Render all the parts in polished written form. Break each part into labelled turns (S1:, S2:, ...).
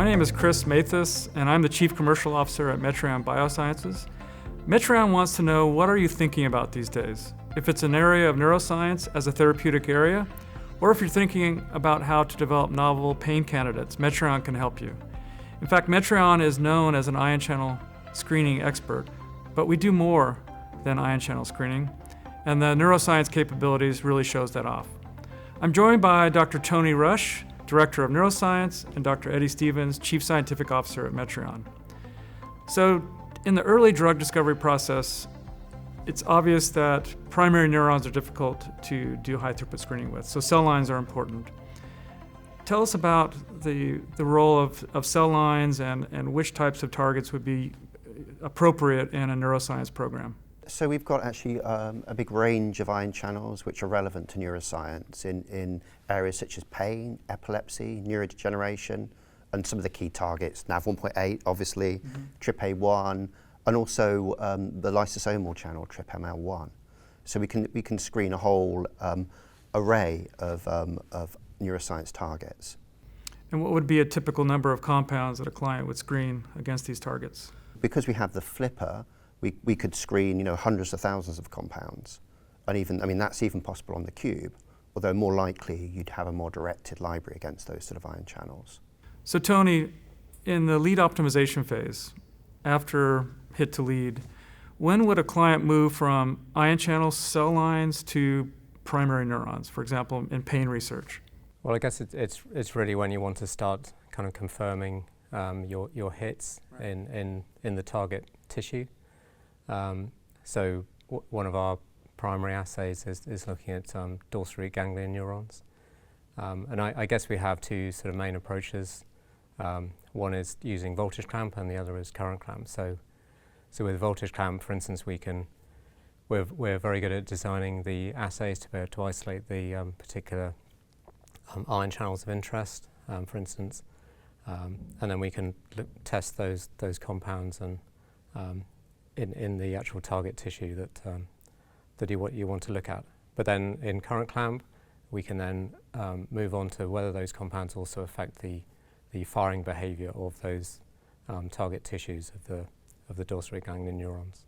S1: My name is Chris Mathis, and I'm the Chief Commercial Officer at Metrion Biosciences. Metrion wants to know, what are you thinking about these days? If it's an area of neuroscience as a therapeutic area, or if you're thinking about how to develop novel pain candidates, Metrion can help you. In fact, Metrion is known as an ion channel screening expert, but we do more than ion channel screening, and the neuroscience capabilities really shows that off. I'm joined by Dr. Tony Rush, Director of Neuroscience, and Dr. Eddie Stevens, Chief Scientific Officer at Metrion. So, in the early drug discovery process, it's obvious that primary neurons are difficult to do high throughput screening with, so cell lines are important. Tell us about the role of cell lines and which types of targets would be appropriate in a neuroscience program.
S2: So we've got actually a big range of ion channels which are relevant to neuroscience in areas such as pain, epilepsy, neurodegeneration, and some of the key targets, NaV1.8 obviously, TRPA1, and also the lysosomal channel, TRPML1. So we can screen a whole array of neuroscience targets.
S1: And what would be a typical number of compounds that a client would screen against these targets?
S2: Because we have the flipper, we could screen, hundreds of thousands of compounds, and even, that's even possible on the cube, although more likely you'd have a more directed library against those sort of ion channels.
S1: So Tony, in the lead optimization phase, after hit to lead, when would a client move from ion channel cell lines to primary neurons, for example, in pain research?
S3: Well, I guess it's really when you want to start kind of confirming your hits in the target tissue. So one of our primary assays is looking at dorsal root ganglion neurons. And I guess we have two sort of main approaches. One is using voltage clamp and the other is current clamp. So with voltage clamp, for instance, we're very good at designing the assays to be able to isolate the particular ion channels of interest, for instance. And then we can test those compounds and in the actual target tissue that you want to look at. But then in current clamp, we can then move on to whether those compounds also affect the firing behavior of those target tissues of the dorsal root ganglion neurons.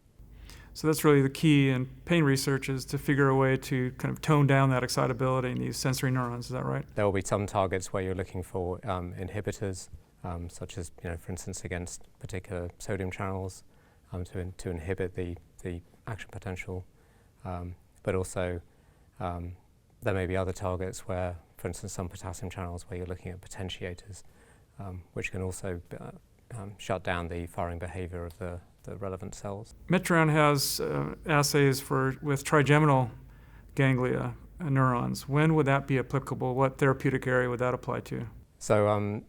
S1: So that's really the key in pain research, is to figure a way to kind of tone down that excitability in these sensory neurons. Is that right?
S3: There will be some targets where you're looking for inhibitors, such as, for instance, against particular sodium channels, to inhibit the action potential. But also there may be other targets where, for instance, some potassium channels where you're looking at potentiators, which can also shut down the firing behavior of the relevant cells.
S1: Metrion has assays with trigeminal ganglia neurons. When would that be applicable? What therapeutic area would that apply to?
S3: So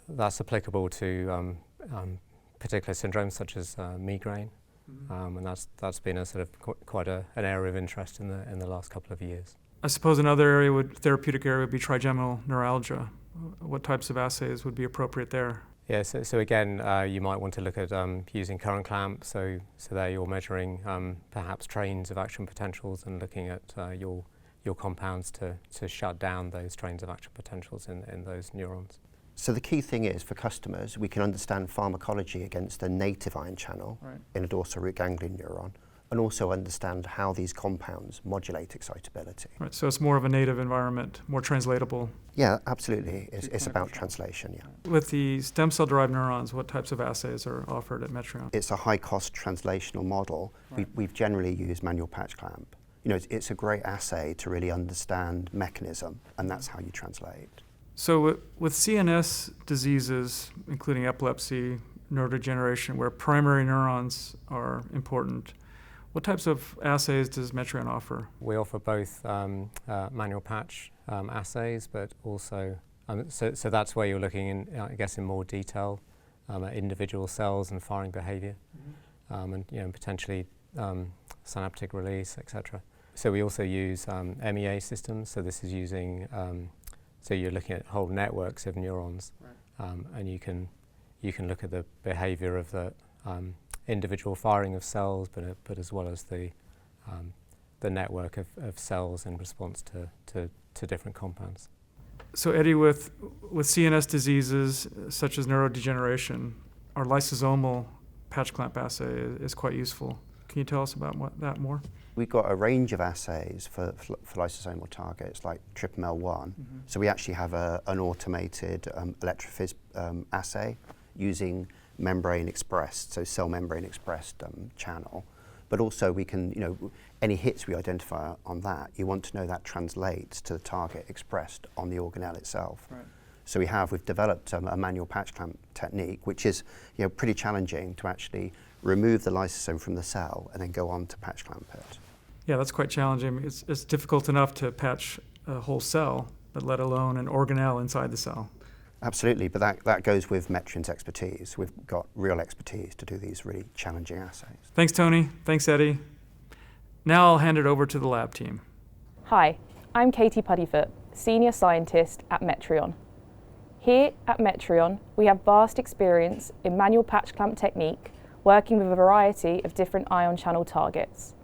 S3: that's applicable to particular syndromes such as migraine, and that's been a sort of quite an area of interest in the last couple of years.
S1: I suppose another therapeutic area would be trigeminal neuralgia. What types of assays would be appropriate there?
S3: Yeah, so again, you might want to look at using current clamp. So there you're measuring perhaps trains of action potentials and looking at your compounds to shut down those trains of action potentials in those neurons.
S2: So the key thing is, for customers, we can understand pharmacology against a native ion channel in a dorsal root ganglion neuron, and also understand how these compounds modulate excitability.
S1: Right, so it's more of a native environment, more translatable.
S2: Yeah, absolutely. It's about translation, yeah.
S1: With the stem cell-derived neurons, what types of assays are offered at Metrion?
S2: It's a high-cost translational model. We've generally used manual patch clamp. It's a great assay to really understand mechanism, and that's how you translate.
S1: So with CNS diseases, including epilepsy, neurodegeneration, where primary neurons are important, what types of assays does Metrion offer?
S3: We offer both manual patch assays, but also, so that's where you're looking in, I guess, in more detail at individual cells and firing behavior, and potentially synaptic release, etc. So we also use MEA systems. So this is using, so you're looking at whole networks of neurons, and you can look at the behavior of the individual firing of cells, but as well as the network of cells in response to different compounds.
S1: So Eddie, with CNS diseases such as neurodegeneration, our lysosomal patch clamp assay is quite useful. Can you tell us about that more?
S2: We've got a range of assays for lysosomal targets like Trigeminal 1. So we actually have an automated electrophys assay using membrane expressed, so cell membrane expressed channel. But also we can, any hits we identify on that, you want to know that translates to the target expressed on the organelle itself.
S1: Right.
S2: So we've developed a manual patch clamp technique, which is pretty challenging to actually remove the lysosome from the cell and then go on to patch clamp it.
S1: Yeah, that's quite challenging. It's difficult enough to patch a whole cell, but let alone an organelle inside the cell.
S2: Absolutely, but that goes with Metrion's expertise. We've got real expertise to do these really challenging assays.
S1: Thanks, Tony. Thanks, Eddie. Now I'll hand it over to the lab team.
S4: Hi, I'm Katie Puddyfoot, Senior Scientist at Metrion. Here at Metrion, we have vast experience in manual patch clamp technique, working with a variety of different ion channel targets.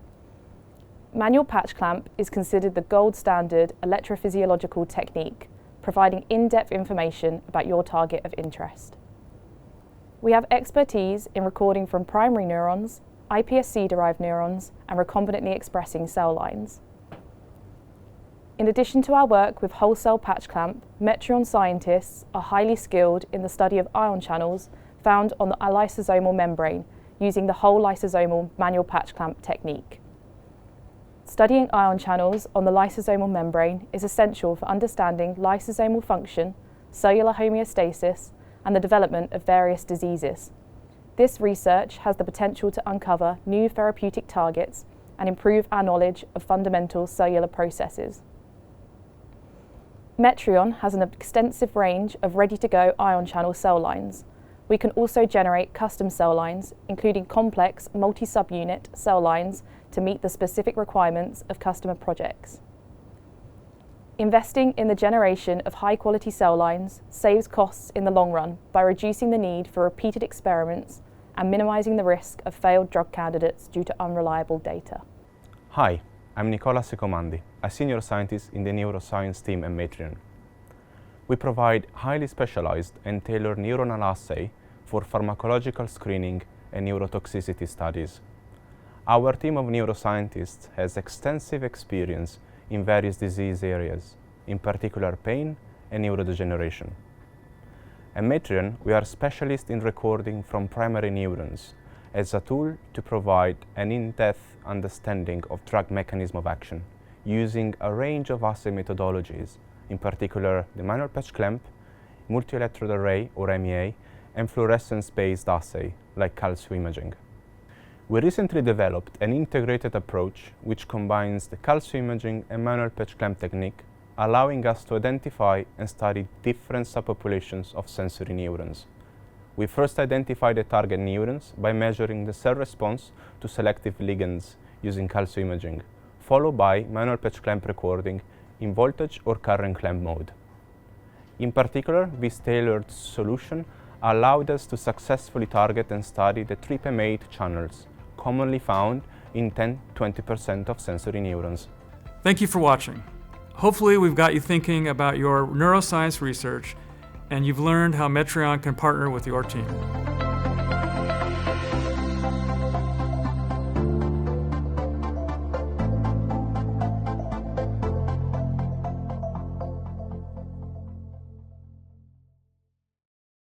S4: Manual patch clamp is considered the gold standard electrophysiological technique, providing in-depth information about your target of interest. We have expertise in recording from primary neurons, iPSC-derived neurons, and recombinantly expressing cell lines. In addition to our work with whole cell patch clamp, Metrion scientists are highly skilled in the study of ion channels found on the lysosomal membrane using the whole lysosomal manual patch clamp technique. Studying ion channels on the lysosomal membrane is essential for understanding lysosomal function, cellular homeostasis, and the development of various diseases. This research has the potential to uncover new therapeutic targets and improve our knowledge of fundamental cellular processes. Metrion has an extensive range of ready-to-go ion channel cell lines. We can also generate custom cell lines, including complex multi-subunit cell lines to meet the specific requirements of customer projects. Investing in the generation of high-quality cell lines saves costs in the long run by reducing the need for repeated experiments and minimizing the risk of failed drug candidates due to unreliable data.
S5: Hi, I'm Nicola Secomandi, a senior scientist in the Neuroscience team at Metrion. We provide highly specialized and tailored neuronal assay for pharmacological screening and neurotoxicity studies. Our team of neuroscientists has extensive experience in various disease areas, in particular pain and neurodegeneration. At Metrion, we are specialists in recording from primary neurons as a tool to provide an in-depth understanding of drug mechanism of action using a range of assay methodologies, in particular the manual patch clamp, multi-electrode array or MEA, and fluorescence-based assay like calcioimaging. We recently developed an integrated approach which combines the calcioimaging and manual patch clamp technique, allowing us to identify and study different subpopulations of sensory neurons. We first identified the target neurons by measuring the cell response to selective ligands using calcioimaging, followed by manual patch clamp recording in voltage or current clamp mode. In particular, this tailored solution allowed us to successfully target and study the TRPM8 channels, commonly found in 10–20% of sensory neurons.
S1: Thank you for watching. Hopefully we've got you thinking about your neuroscience research and you've learned how Metrion can partner with your team.